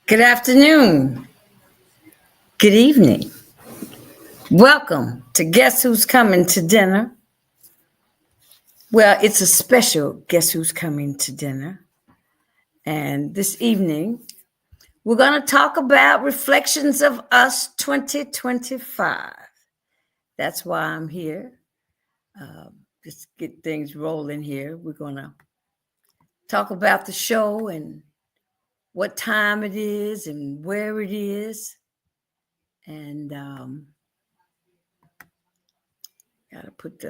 Good afternoon. Good evening. Welcome to Guess Who's Coming to Dinner. Well, it's a special Guess Who's Coming to Dinner. And this evening, we're going to talk about Reflections of US 2025. That's why I'm here. Just get things rolling here. We're going to talk about the show and what time it is and where it is. And got to put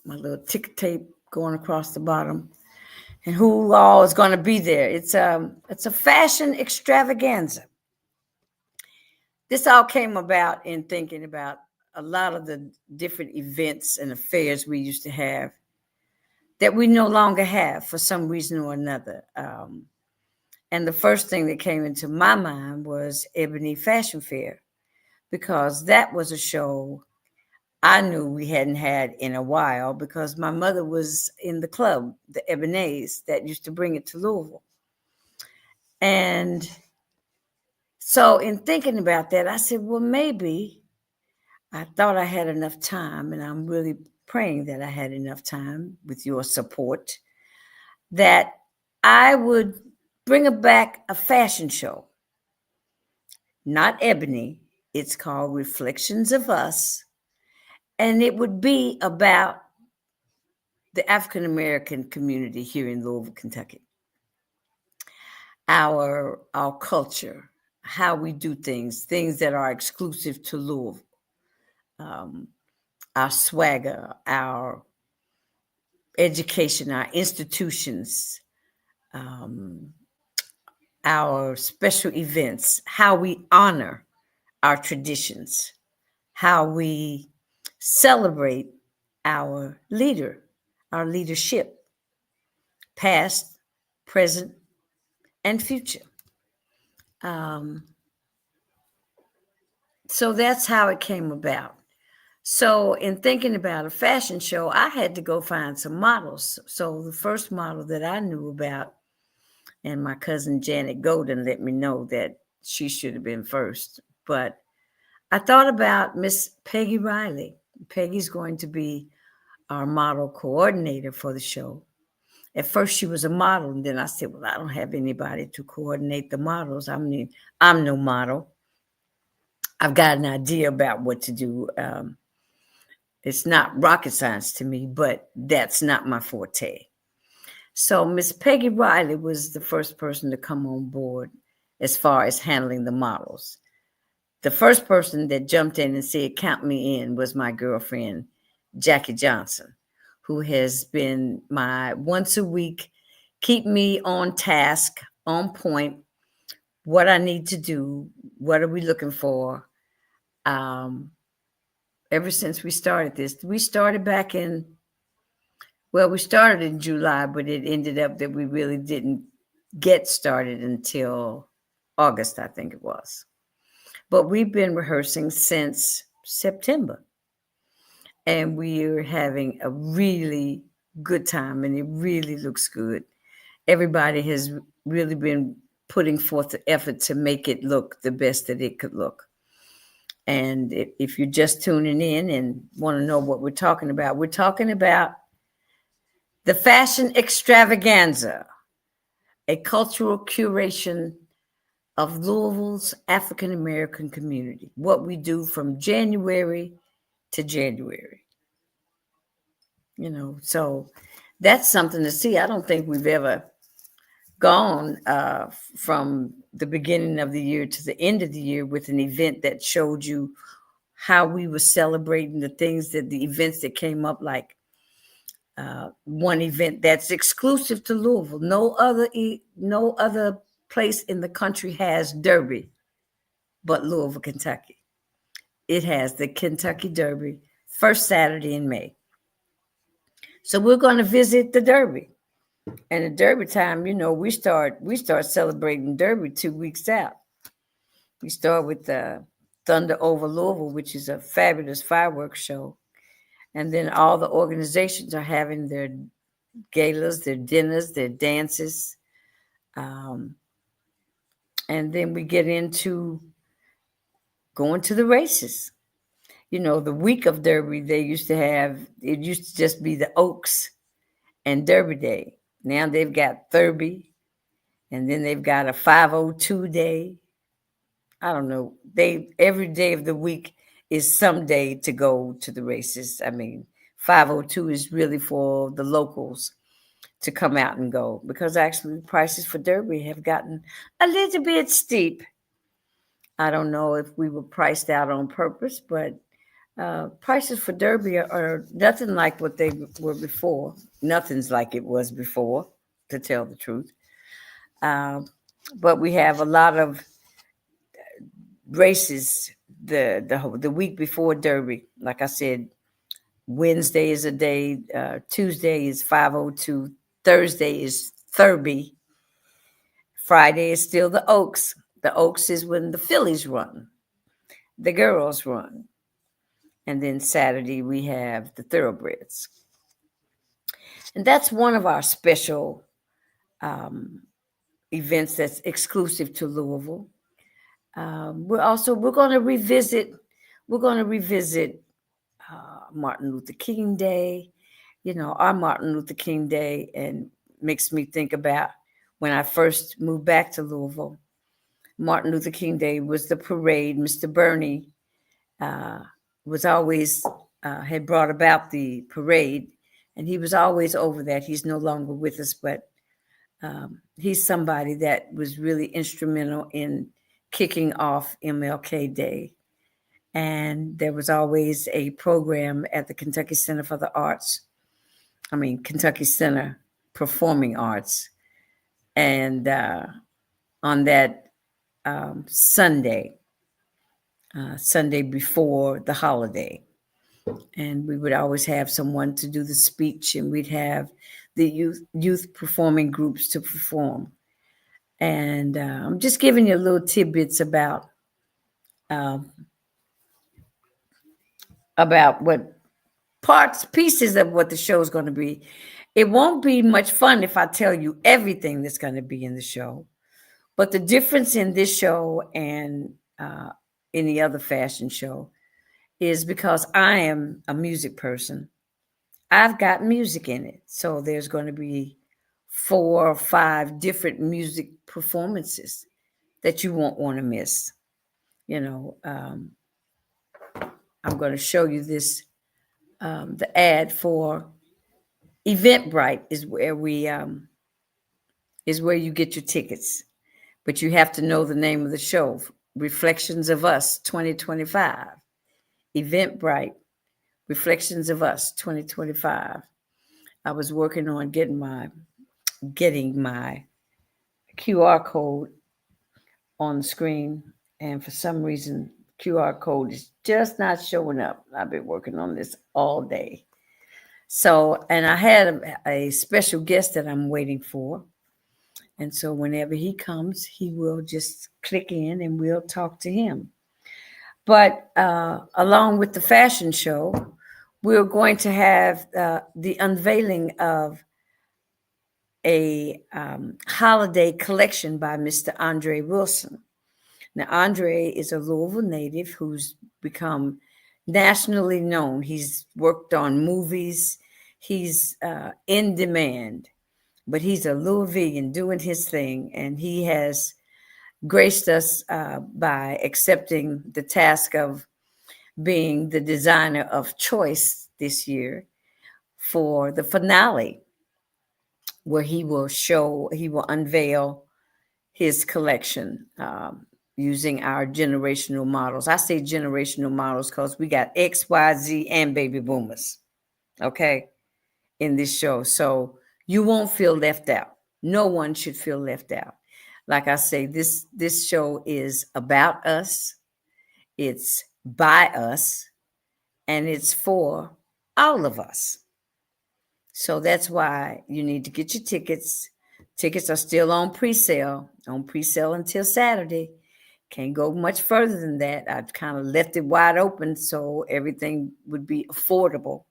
my little ticker tape going across the bottom, and who all is going to be there. It's a fashion extravaganza. This all came about in thinking about a lot of the different events and affairs we used to have that we no longer have for some reason or another. And the first thing that came into my mind was Ebony Fashion Fair, because that was a show I knew we hadn't had in a while, because my mother was in the club, the Ebonets, that used to bring it to Louisville. And so in thinking about that, I said, well, maybe I thought I had enough time, and I'm really praying that I had enough time with your support, that I would bring back a fashion show. Not Ebony. It's called Reflections of US. And it would be about the African American community here in Louisville, Kentucky. Our culture, how we do things that are exclusive to Louisville, our swagger, our education, our institutions, our special events, how we honor our traditions, how we celebrate our leadership, past, present, and future. So that's how it came about. So in thinking about a fashion show, I had to go find some models. So the first model that I knew about, and my cousin Janet Golden let me know that she should have been first, but I thought about Miss Peggy Riley. Peggy's going to be our model coordinator for the show. At first, she was a model, and then I said, well, I don't have anybody to coordinate the models. I mean, I'm no model. I've got an idea about what to do. It's not rocket science to me, but that's not my forte. So Miss Peggy Riley was the first person to come on board as far as handling the models. The first person that jumped in and said, count me in, was my girlfriend, Jackie Johnson, who has been my once a week, keep me on task, on point, what I need to do, what are we looking for. Ever since we started this, we started we started in July, but it ended up that we really didn't get started until August, I think it was. But we've been rehearsing since September. And we are having a really good time, and it really looks good. Everybody has really been putting forth the effort to make it look the best that it could look. And if you're just tuning in and want to know what we're talking about the fashion extravaganza, a cultural curation of Louisville's African American community, what we do from January to January. So that's something to see. I don't think we've ever gone from the beginning of the year to the end of the year with an event that showed you how we were celebrating the events that came up, like one event that's exclusive to Louisville. No other place in the country has Derby but Louisville, Kentucky. It has the Kentucky Derby, first Saturday in May. So we're going to visit the Derby. And at Derby time, we start celebrating Derby 2 weeks out. We start with the Thunder Over Louisville, which is a fabulous fireworks show. And then all the organizations are having their galas, their dinners, their dances. And And then we get into going to the races. The week of Derby, they used to have, it used to just be the Oaks and Derby Day. Now they've got Thurby, and then they've got a 502 day. I don't know. Every day of the week is some day to go to the races. I mean, 502 is really for the locals to come out and go, because actually prices for Derby have gotten a little bit steep. I don't know if we were priced out on purpose, but prices for Derby are nothing like what they were before. Nothing's like it was before, to tell the truth. Um, but we have a lot of races the week before Derby. Like I said, Wednesday is a day. Tuesday is 502. Thursday is Thurby. Friday is still the Oaks. The Oaks is when the fillies run, the girls run. And then Saturday we have the thoroughbreds. And that's one of our special um, events that's exclusive to Louisville. We're going to revisit. We're going to revisit Martin Luther King Day. Our Martin Luther King Day, and makes me think about when I first moved back to Louisville. Martin Luther King Day was the parade. Mr. Bernie uh, was always had brought about the parade, and he was always over that. He's no longer with us, but he's somebody that was really instrumental in kicking off MLK Day. And there was always a program at the Kentucky Center for the Arts. Kentucky Center Performing Arts. And on that Sunday before the holiday. And we would always have someone to do the speech, and we'd have the youth performing groups to perform. And I'm just giving you little tidbits um, about what pieces of what the show is going to be. It won't be much fun if I tell you everything that's going to be in the show. But the difference in this show and any other fashion show is because I am a music person. I've got music in it. So there's going to be 4 or 5 different music performances that you won't want to miss. I'm going to show you this. The ad for Eventbrite is where you get your tickets, but you have to know the name of the show. Reflections of Us 2025. Eventbrite. Reflections of Us 2025. I was working on getting my QR code on the screen, and for some reason QR code is just not showing up. I've been working on this all day. So, and I had a special guest that I'm waiting for. And so whenever he comes, he will just click in and we'll talk to him. But along with the fashion show, we're going to have the unveiling of a holiday collection by Mr. Andre Wilson. Now, Andre is a Louisville native who's become nationally known. He's worked on movies. He's in demand, but he's a Louisvillian doing his thing, and he has graced us by accepting the task of being the designer of choice this year for the finale, where he will unveil his collection using our generational models. I say generational models because we got X, Y, Z, and baby boomers, okay, in this show. So you won't feel left out. No one should feel left out. Like I say, this show is about us. It's by us, and it's for all of us. So that's why you need to get your tickets. Tickets are still on pre-sale until Saturday. Can't go much further than that. I've kind of left it wide open so everything would be affordable.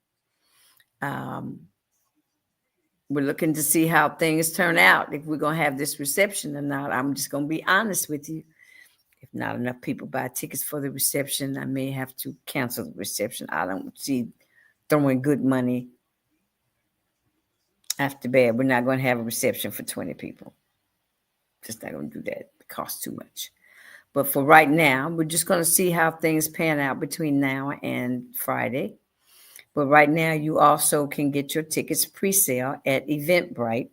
Um, we're looking to see how things turn out, if we're going to have this reception or not. I'm just going to be honest with you. If not enough people buy tickets for the reception, I may have to cancel the reception. I don't see throwing good money after bad. We're not going to have a reception for 20 people. Just not going to do that. It costs too much. But for right now, we're just going to see how things pan out between now and Friday. But right now, you also can get your tickets pre-sale at Eventbrite.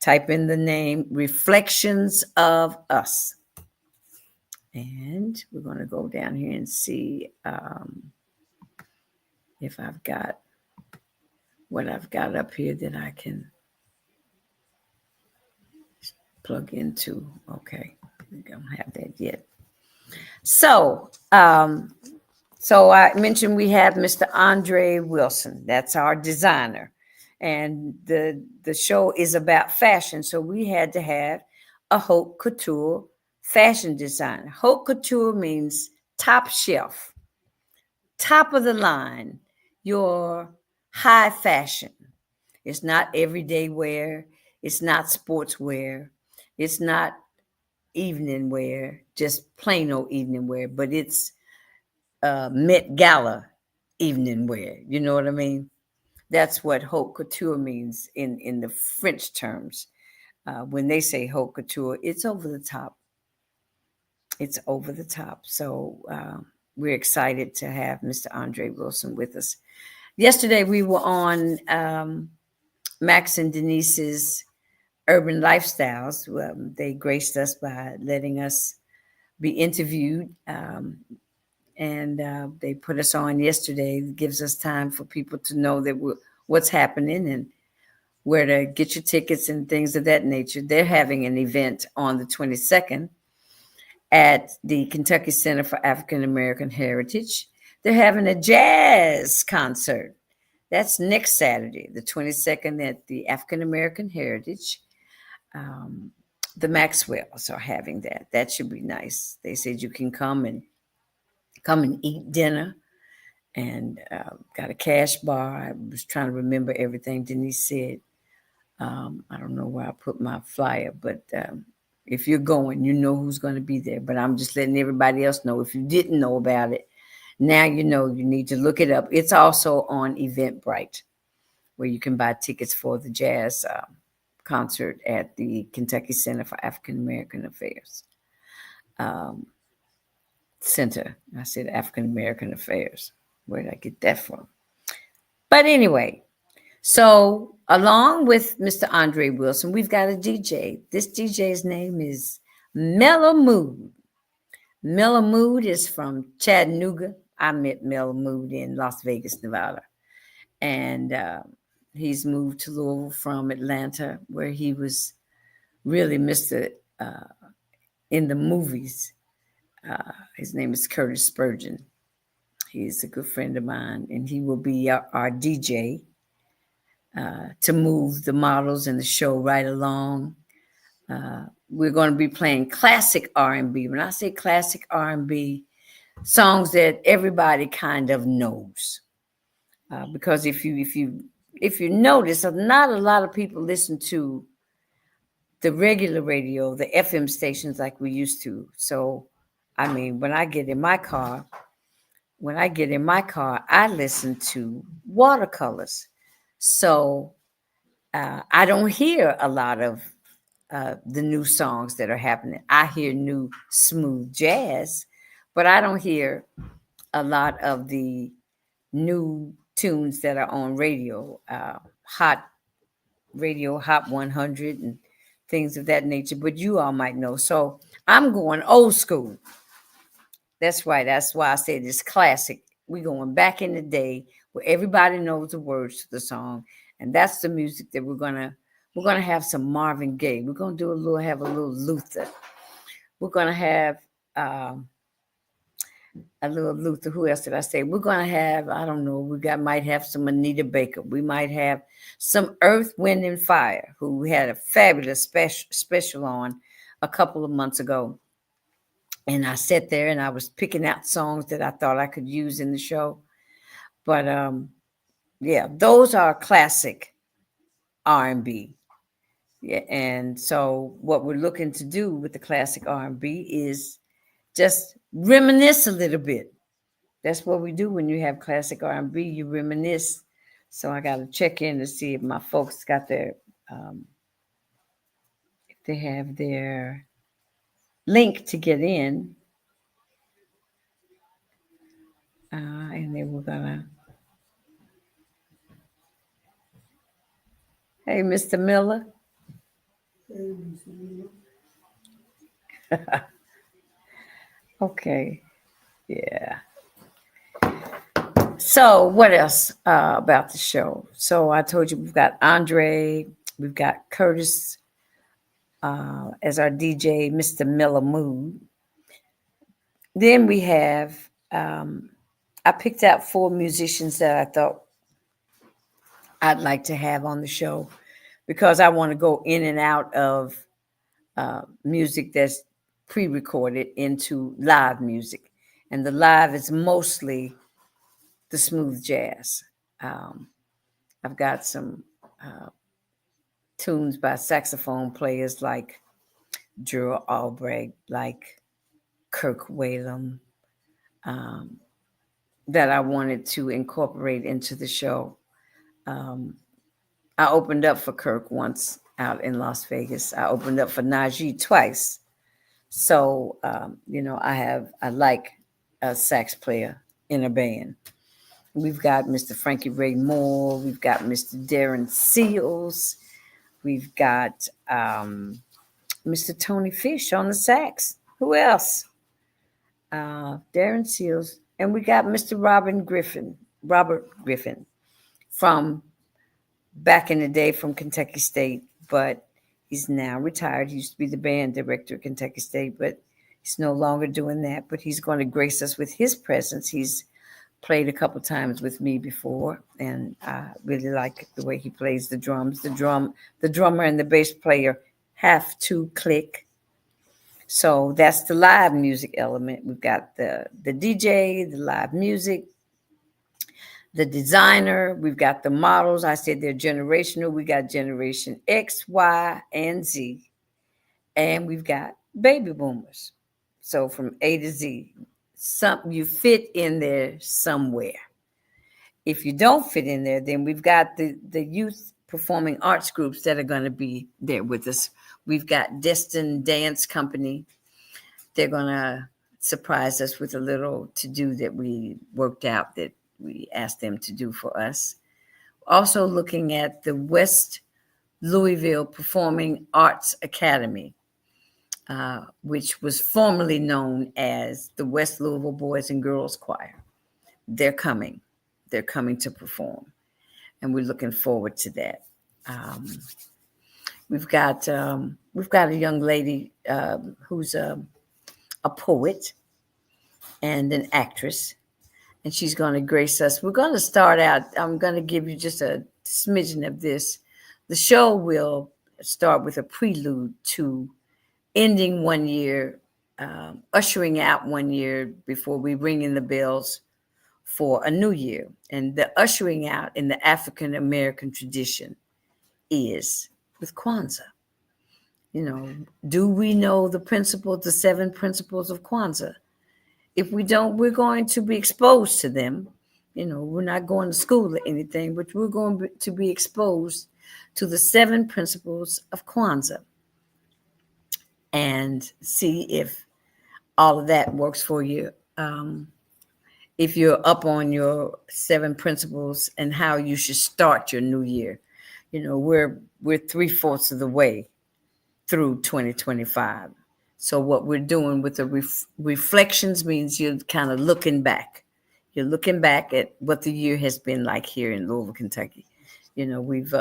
Type in the name Reflections of US. And we're going to go down here and see if I've got what I've got up here that I can plug into. Okay, we don't have that yet. So I mentioned we have Mr. Andre Wilson. That's our designer. And the show is about fashion. So we had to have a haute couture fashion designer. Haute couture means top shelf, top of the line, your high fashion. It's not everyday wear. It's not sportswear. It's not evening wear, just plain old evening wear, but it's Met Gala evening wear. You know what I mean? That's what haute couture means in the French terms. When they say haute couture, it's over the top. It's over the top. So we're excited to have Mr. Andre Wilson with us. Yesterday we were on Max and Denise's Urban Lifestyles. They graced us by letting us be interviewed. And they put us on yesterday. It gives us time for people to know that what's happening and where to get your tickets and things of that nature. They're having an event on the 22nd at the Kentucky Center for African American Heritage. They're having a jazz concert. That's next Saturday, the 22nd, at the African American Heritage. The Maxwells are having that. That should be nice. They said you can come and eat dinner, and got a cash bar. I was trying to remember everything Denise said. I don't know where I put my flyer, but if you're going, you know who's going to be there. But I'm just letting everybody else know. If you didn't know about it, now you know. You need to look it up. It's also on Eventbrite, where you can buy tickets for the jazz concert at the Kentucky Center for African American Affairs. Center. I said African American Affairs. Where did I get that from? But anyway, so along with Mr. Andre Wilson, we've got a DJ. This DJ's name is Mellow Mood. Mellow Mood is from Chattanooga. I met Mellow Mood in Las Vegas, Nevada. And he's moved to Louisville from Atlanta, where he was really Mr. In the movies. His name is Curtis Spurgeon. He's a good friend of mine, and he will be our DJ to move the models and the show right along. We're going to be playing classic R&B. When I say classic R&B, songs that everybody kind of knows. Because if you notice, not a lot of people listen to the regular radio, the FM stations like we used to. So, I mean, when I get in my car, I listen to Watercolors. So I don't hear a lot of the new songs that are happening. I hear new smooth jazz, but I don't hear a lot of the new tunes that are on radio, hot radio, Hot 100 and things of that nature. But you all might know. So I'm going old school. That's right. That's why I said it's classic. We're going back in the day where everybody knows the words to the song, and that's the music that we're gonna have some Marvin Gaye. We're gonna have a little Luther. We're gonna have a little Luther. Who else did I say? We're gonna have, I don't know. Might have some Anita Baker. We might have some Earth, Wind, and Fire, who had a fabulous special on a couple of months ago. And I sat there and I was picking out songs that I thought I could use in the show. But yeah, those are classic R&B. Yeah, and so what we're looking to do with the classic R&B is just reminisce a little bit. That's what we do when you have classic R&B. You reminisce. So I got to check in to see if my folks got their, if they have their link to get in. And they were gonna. Hey, Mr. Miller. Okay. Yeah. So what else about the show? So I told you we've got Andre, we've got Curtis as our DJ, Mr. Miller Mood. Then we have I picked out 4 musicians that I thought I'd like to have on the show because I want to go in and out of music that's pre-recorded into live music, and the live is mostly the smooth jazz. Um, I've got some tunes by saxophone players like Drew Albrecht, like Kirk Whalum, um, that I wanted to incorporate into the show. Um, I opened up for Kirk once out in Las Vegas. I opened up for Najee twice. So, I like a sax player in a band. We've got Mr. Frankie Ray Moore. We've got Mr. Darren Seals. We've got Mr. Tony Fish on the sax. Who else? Darren Seals. And we got Mr. Robert Griffin from back in the day from Kentucky State, but he's now retired. He used to be the band director at Kentucky State, but he's no longer doing that. But he's going to grace us with his presence. He's played a couple times with me before, and I really like the way he plays the drums. The drummer and the bass player have to click. So that's the live music element. We've got the DJ, the live music, the designer. We've got the models. I said they're generational. We got generation X, Y, and Z. And we've got baby boomers. So from A to Z, you fit in there somewhere. If you don't fit in there, then we've got the youth performing arts groups that are going to be there with us. We've got Destin Dance Company. They're going to surprise us with a little to-do that we worked out that we asked them to do for us. Also looking at the West Louisville Performing Arts Academy, which was formerly known as the West Louisville Boys and Girls Choir. They're coming. They're coming to perform, and we're looking forward to that. We've got a young lady who's a poet and an actress, and she's going to grace us. We're going to start out. I'm going to give you just a smidgen of this. The show will start with a prelude to ending one year, ushering out one year before we ring in the bells for a new year. And the ushering out in the African American tradition is with Kwanzaa. Do we know the 7 principles of Kwanzaa? If we don't, we're going to be exposed to them. We're not going to school or anything, but we're going to be exposed to the 7 principles of Kwanzaa and see if all of that works for you. If you're up on your 7 principles and how you should start your new year. We're 3/4 of the way through 2025. So what we're doing with the reflections means you're kind of looking back. You're looking back at what the year has been like here in Louisville, Kentucky. We've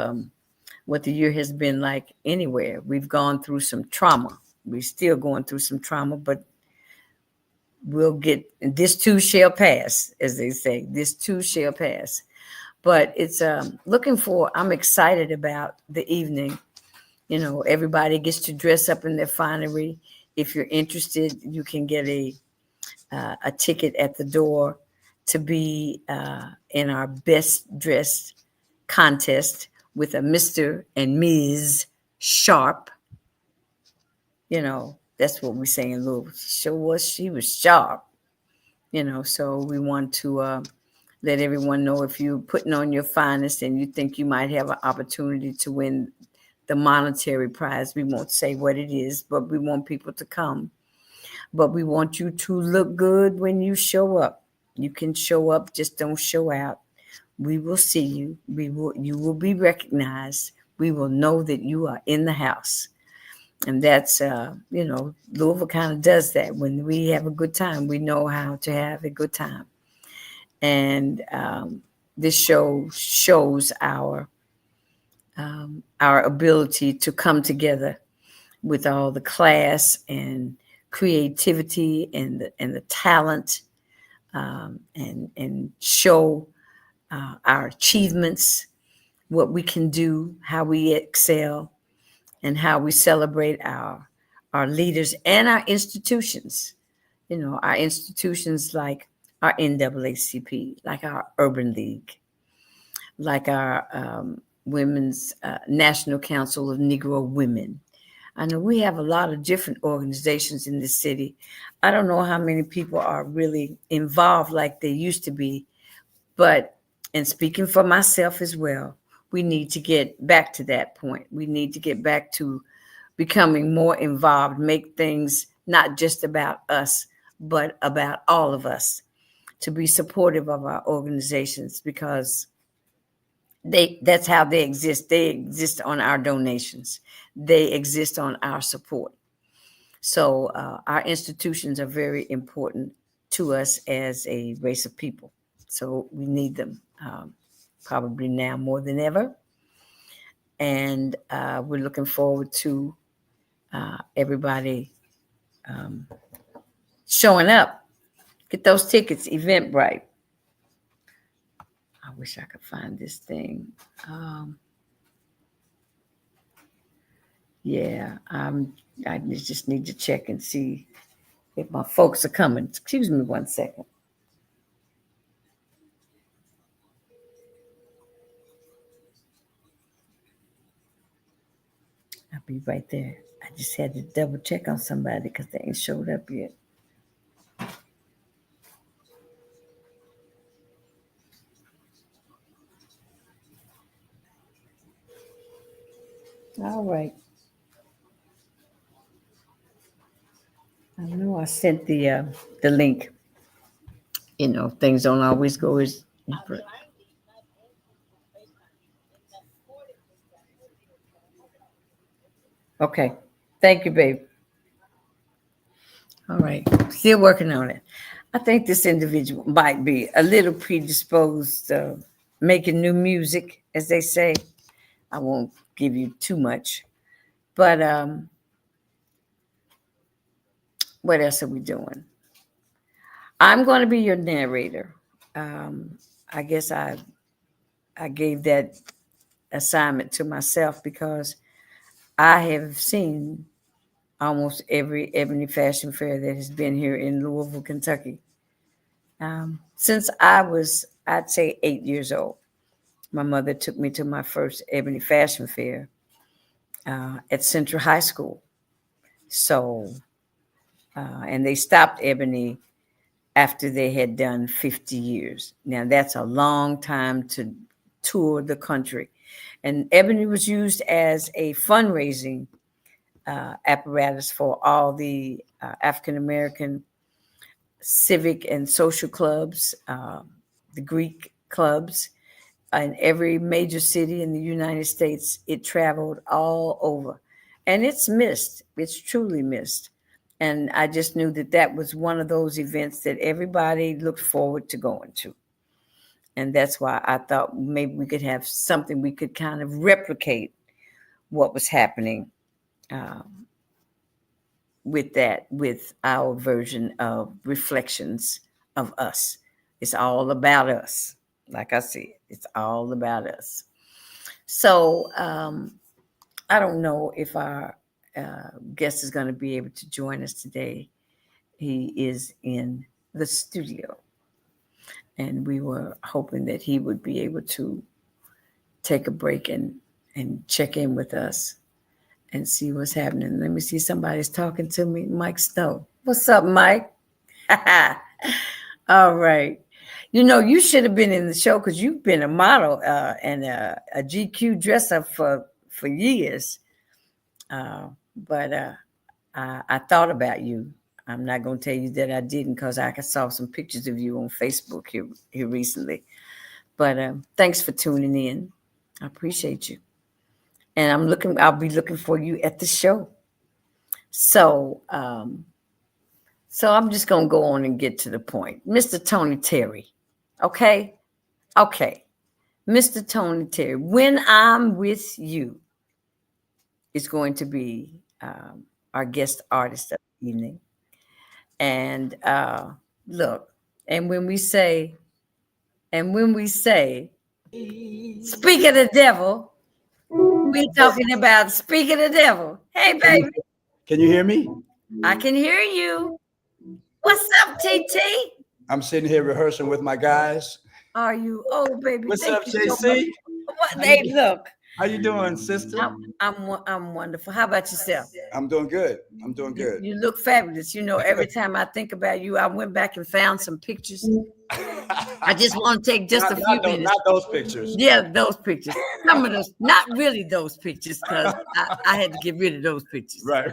what the year has been like anywhere. We've gone through some trauma. We're still going through some trauma, but we'll get, this too shall pass, as they say. This too shall pass. But it's I'm excited about the evening. Everybody gets to dress up in their finery. If you're interested, you can get a ticket at the door to be in our best dressed contest. with a Mr. and Ms. Sharp. That's what we say in Louisville. She was sharp. So we want to let everyone know, if you're putting on your finest and you think you might have an opportunity to win the monetary prize, we won't say what it is, but we want people to come. But we want you to look good when you show up. You can show up, just don't show out. We will see you. You will be recognized. We will know that you are in the house. And that's, Louisville kind of does that. When we have a good time, we know how to have a good time. And this show shows our ability to come together with all the class and creativity and the talent, and show our achievements, what we can do, how we excel, and how we celebrate our leaders and our institutions. Our institutions like our NAACP, like our Urban League, like our Women's National Council of Negro Women. I know we have a lot of different organizations in this city. I don't know how many people are really involved like they used to be, but, and speaking for myself as well, we need to get back to that point. We need to get back to becoming more involved, make things not just about us, but about all of us, to be supportive of our organizations, because that's how they exist. They exist on our donations. They exist on our support. So our institutions are very important to us as a race of people. So we need them, probably now more than ever. And we're looking forward to everybody showing up. Get those tickets, Eventbrite. I wish I could find this thing. I just need to check and see if my folks are coming. Excuse me 1 second. I'll be right there. I just had to double check on somebody because they ain't showed up yet. All right. I know I sent the link. Things don't always go as. Okay. Thank you, babe. All right. Still working on it. I think this individual might be a little predisposed to making new music, as they say. I won't give you too much. But what else are we doing? I'm going to be your narrator. Um, I guess I gave that assignment to myself because I have seen almost every ebony fashion fair that has been here in Louisville, Kentucky. Since I was, I'd say, 8 years old. My mother took me to my first ebony fashion fair at Central High School. So, and they stopped ebony after they had done 50 years. Now, that's a long time to tour the country. And ebony was used as a fundraising apparatus for all the African American civic and social clubs, the Greek clubs. In every major city in the United States, it traveled all over. And it's missed. It's truly missed. And I just knew that that was one of those events that everybody looked forward to going to. And that's why I thought maybe we could have something we could kind of replicate what was happening with our version of Reflections of US. It's all about us. Like I said, it's all about us. So I don't know if our guest is going to be able to join us today. He is in the studio, and we were hoping that he would be able to take a break and and check in with us and see what's happening. Let me see, somebody's talking to me. Mike Snow. What's up, Mike? All right. You know, you should have been in the show because you've been a model and a GQ dresser for years. But I thought about you. I'm not going to tell you that I didn't because I saw some pictures of you on Facebook here recently. But thanks for tuning in. I appreciate you. And I'll be looking for you at the show. So I'm just going to go on and get to the point. Mr. Tony Terry. Okay. Mr. Tony Terry, when I'm with you, is going to be our guest artist of the evening. And look, and when we say, speak of the devil, we're talking about speak of the devil. Hey, baby. Can you hear me? I can hear you. What's up, TT? I'm sitting here rehearsing with my guys. Are you? Oh, baby. What's thank up, you so JC? much. Hey, look. How you doing, sister? I'm wonderful. How about yourself? I'm doing good. You look fabulous. You know, every time I think about you, I went back and found some pictures. I just want to take just a few minutes. Not those pictures. Yeah, those pictures. Some of those, not really those pictures, because I had to get rid of those pictures. Right.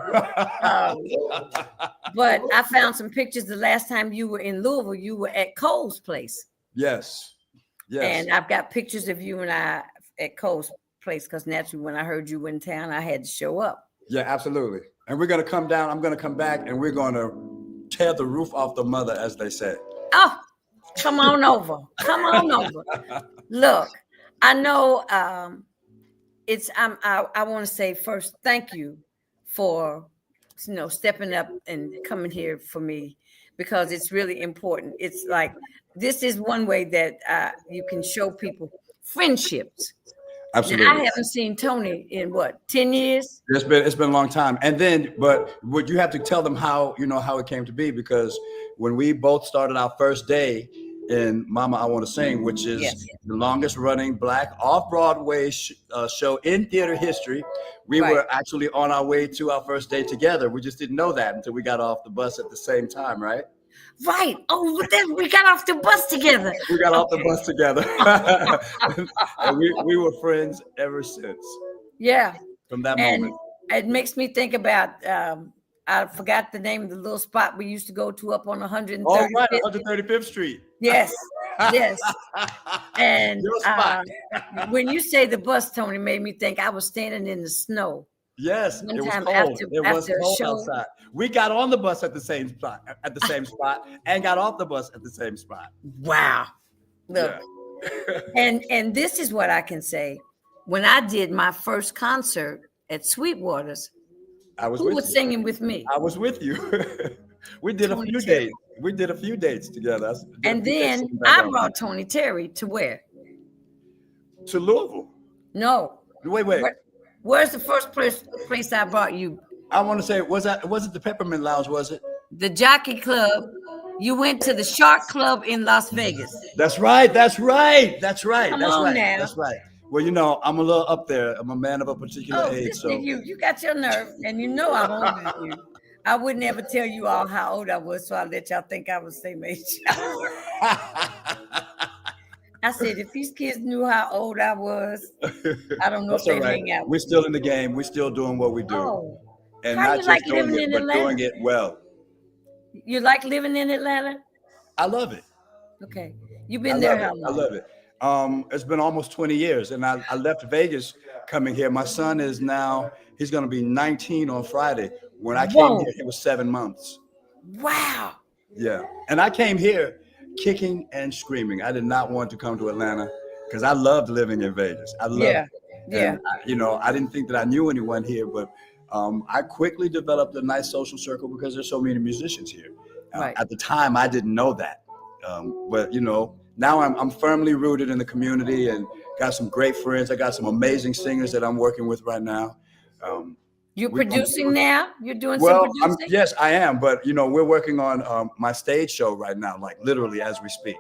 But I found some pictures the last time you were in Louisville. You were at Cole's place. Yes. And I've got pictures of you and I at Cole's place because naturally when I heard you were in town, I had to show up. Yeah, absolutely. And we're going to come down. I'm going to come back and we're going to tear the roof off the mother, as they say. Oh, come on over. Look, I know I want to say first, thank you for, stepping up and coming here for me because it's really important. It's like, this is one way that you can show people friendships. Absolutely. Now, I haven't seen Tony in 10 years? It's been a long time. And then, but would you have to tell them how it came to be? Because when we both started our first day in Mama, I Want to Sing, which is the longest running Black off-Broadway show in theater history, we were actually on our way to our first day together. We just didn't know that until we got off the bus at the same time, right? Right. Oh, but then we got off the bus together. And we were friends ever since. Yeah. From that moment. It makes me think about, I forgot the name of the little spot we used to go to up on 135th. Oh, right, 135th Street. Yes. And when you say the bus, Tony, made me think I was standing in the snow. Yes, it was cold. It was cold outside. We got on the bus at the same spot, and got off the bus at the same spot. Wow. Look. Yeah. And this is what I can say. When I did my first concert at Sweetwater's, who was singing with me? I was with you. We did a few dates. We did a few dates together. And then I brought Tony Terry to where? To Louisville. No. Wait. Where's the first place I brought you? I want to say, was it the Peppermint Lounge, was it? The Jockey Club. You went to the Shark Club in Las Vegas. That's right. Come on now. That's right. Well, I'm a little up there. I'm a man of a particular age. So you got your nerve, and I'm older than you. I wouldn't ever tell you all how old I was, so I let y'all think I was the same age. I said, if these kids knew how old I was, I don't know if they'd hang out. We're still in the game. We're still doing what we do. Oh. And how not you just like doing living it, in but Atlanta? doing it well. You like living in Atlanta? I love it. Okay. You've been there how long? I love it. It's been almost 20 years. And I left Vegas coming here. My son is now, he's going to be 19 on Friday. When I came here, it was 7 months. Wow. Yeah. And I came here kicking and screaming. I did not want to come to Atlanta because I loved living in Vegas. I loved it. Yeah. And, I didn't think that I knew anyone here, but I quickly developed a nice social circle because there's so many musicians here. At the time, I didn't know that. But now I'm firmly rooted in the community and got some great friends. I got some amazing singers that I'm working with right now. You're producing now? You're doing some producing? Yes, I am. But, we're working on my stage show right now, like literally as we speak.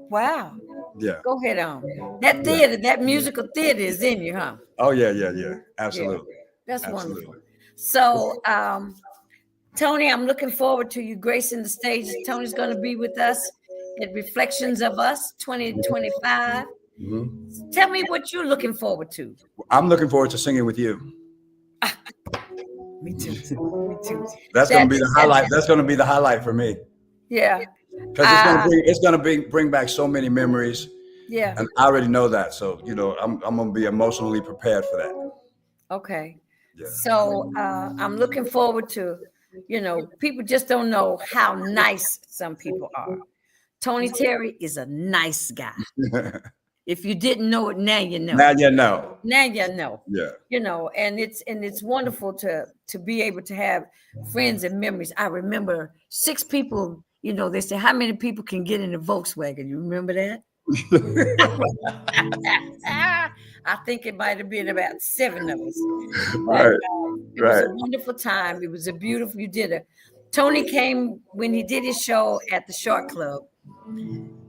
Wow. Yeah. Go ahead on. That theater, that musical theater is in you, huh? Oh yeah, yeah. Yeah, Absolutely. that's Absolutely. wonderful. So, Tony, I'm looking forward to you gracing the stage. Tony's going to be with us at Reflections of US 2025. Tell me what you're looking forward to. I'm looking forward to singing with you. Me too. Me too. That's going to be the highlight. That's going to be the highlight for me Yeah. because it's going to bring back so many memories, Yeah. and I already know that. So I'm going to be emotionally prepared for that. Okay. Yeah. So I'm looking forward to, people just don't know how nice some people are. Tony Terry is a nice guy. If you didn't know it, now you know. Now you know. Now you know. Yeah. And it's wonderful to be able to have friends and memories. I remember 6 people, they say, how many people can get in a Volkswagen? You remember that? I think it might have been about 7 of us. But, Right. it was a wonderful time. It was a beautiful, Tony came when he did his show at the Shark Club.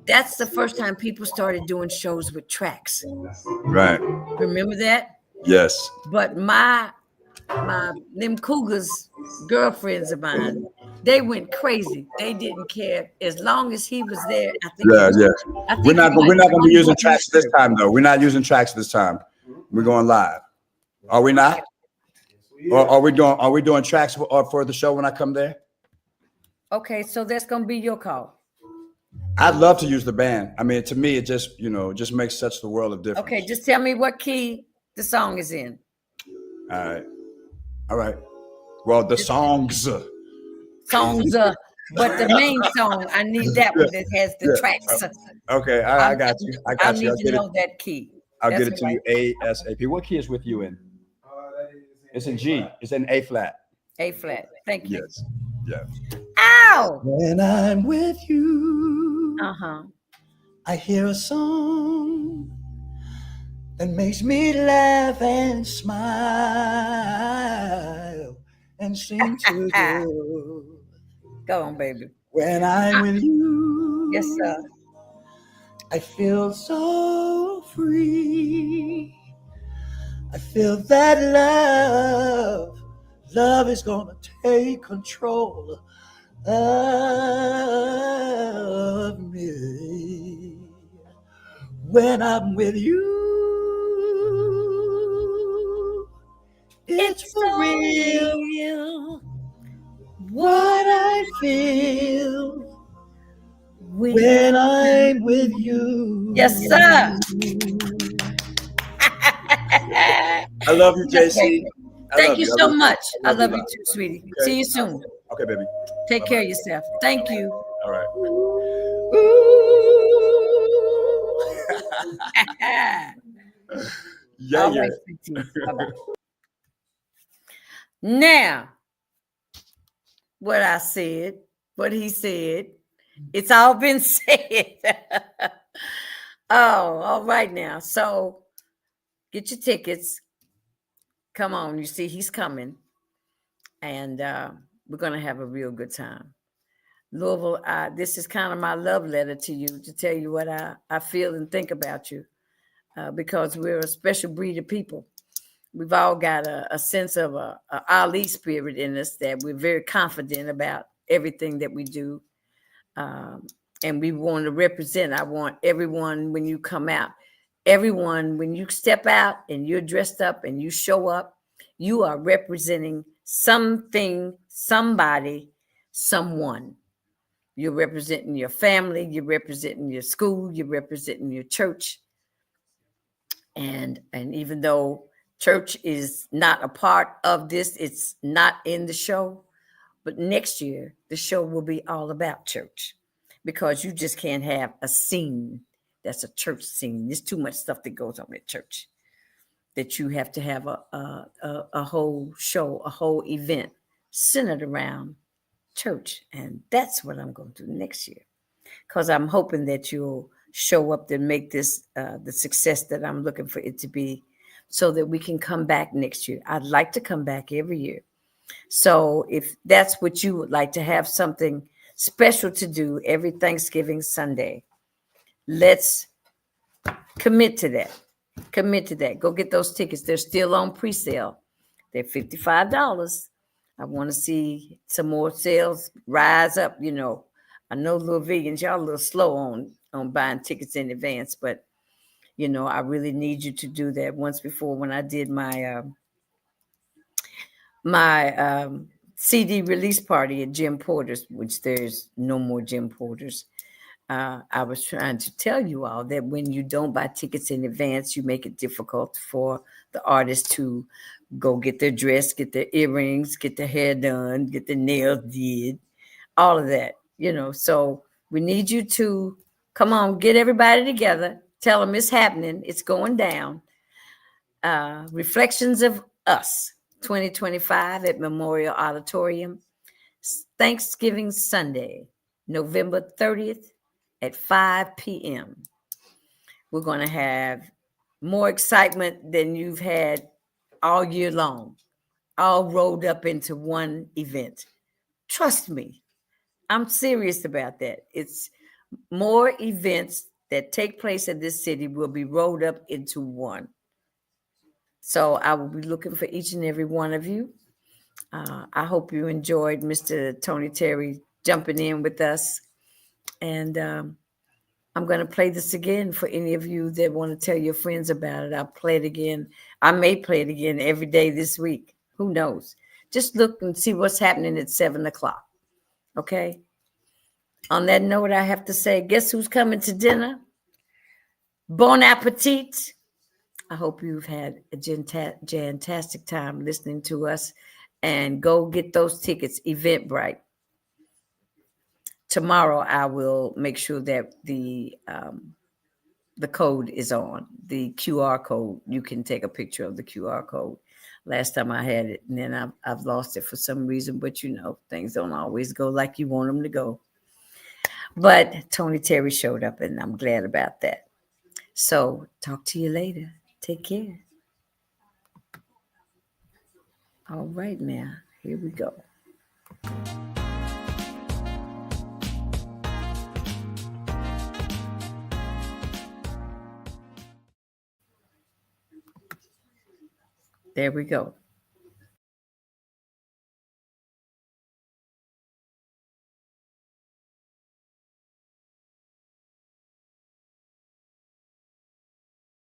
That's the first time people started doing shows with tracks. Right. Remember that? Yes. But them Cougars, girlfriends of mine, they went crazy. They didn't care as long as he was there. I think. Yeah. Yeah. We're not going to be using button tracks this time, though. We're not using tracks this time. We're going live. Are we not? Or are we doing tracks for the show when I come there? Okay, so that's gonna be your call. I'd love to use the band. I mean, to me, it just just makes such the world of difference. Okay, just tell me what key the song is in. All right. Well, the songs. But the main song, I need that one that has the tracks. Okay, I got you. I need to know that key. I'll get it to you ASAP. What key is with you in? It's in G. It's in A flat. A flat. Thank you. Yes. Yeah. Ow! When I'm with you, I hear a song that makes me laugh and smile and sing to you. Go on, baby. When I'm with you, yes, sir. I feel so free. I feel that love is gonna take control of me. When I'm with you, it's for real. What I feel when I'm with you. Yes, sir. I love you, JC. Thank you so much. I love you too, sweetie. Okay. See you soon. Okay, baby. Take care of yourself. Thank you. All right. All right, sweetie. Bye-bye. Now, what I said, what he said, it's all been said. All right now. So get your tickets. Come on. You see, he's coming. And we're going to have a real good time. Louisville, this is kind of my love letter to you to tell you what I feel and think about you because we're a special breed of people. We've all got a sense of a Ali spirit in us that we're very confident about everything that we do. And we want to represent. I want everyone, when you come out, everyone, when you step out and you're dressed up and you show up, you are representing something, somebody, someone. You're representing your family, you're representing your school, you're representing your church. And even though church is not a part of this, it's not in the show, but next year, the show will be all about church because you just can't have a scene that's a church scene. There's too much stuff that goes on at church that you have to have a whole show, a whole event centered around church. And that's what I'm going to do next year because I'm hoping that you'll show up and make this the success that I'm looking for it to be so that we can come back next year. I'd like to come back every year. So if that's what you would like to have something special to do every Thanksgiving Sunday, let's Commit to that. Commit to that. Go get those tickets. They're still on pre-sale. They're $55. I want to see some more sales rise up. You know, I know little vegans, y'all a little slow on buying tickets in advance, but you know, I really need you to do that. Once before, when I did my CD release party at Jim Porter's, which there's no more Jim Porter's. I was trying to tell you all that when you don't buy tickets in advance, you make it difficult for the artists to go get their dress, get their earrings, get their hair done, get their nails did, all of that, you know. So we need you to come on, get everybody together, tell them it's happening, it's going down. Reflections of US 2025 at Memorial Auditorium, Thanksgiving Sunday, November 30th at 5 p.m. We're going to have more excitement than you've had all year long, all rolled up into one event. Trust me, I'm serious about that. It's more events that take place in this city will be rolled up into one. So I will be looking for each and every one of you. I hope you enjoyed Mr. Tony Terry jumping in with us. And I'm going to play this again for any of you that want to tell your friends about it. I'll play it again. I may play it again every day this week. Who knows? Just look and see what's happening at 7 o'clock. Okay? On that note, I have to say, guess who's coming to dinner? Bon appetit. I hope you've had a fantastic time listening to us, and go get those tickets, Eventbrite. Tomorrow, I will make sure that the code is on, the QR code. You can take a picture of the QR code. Last time I had it, and then I've lost it for some reason, but you know, things don't always go like you want them to go. But Tony Terry showed up, and I'm glad about that. So talk to you later. Take care. All right, now, here we go. There we go.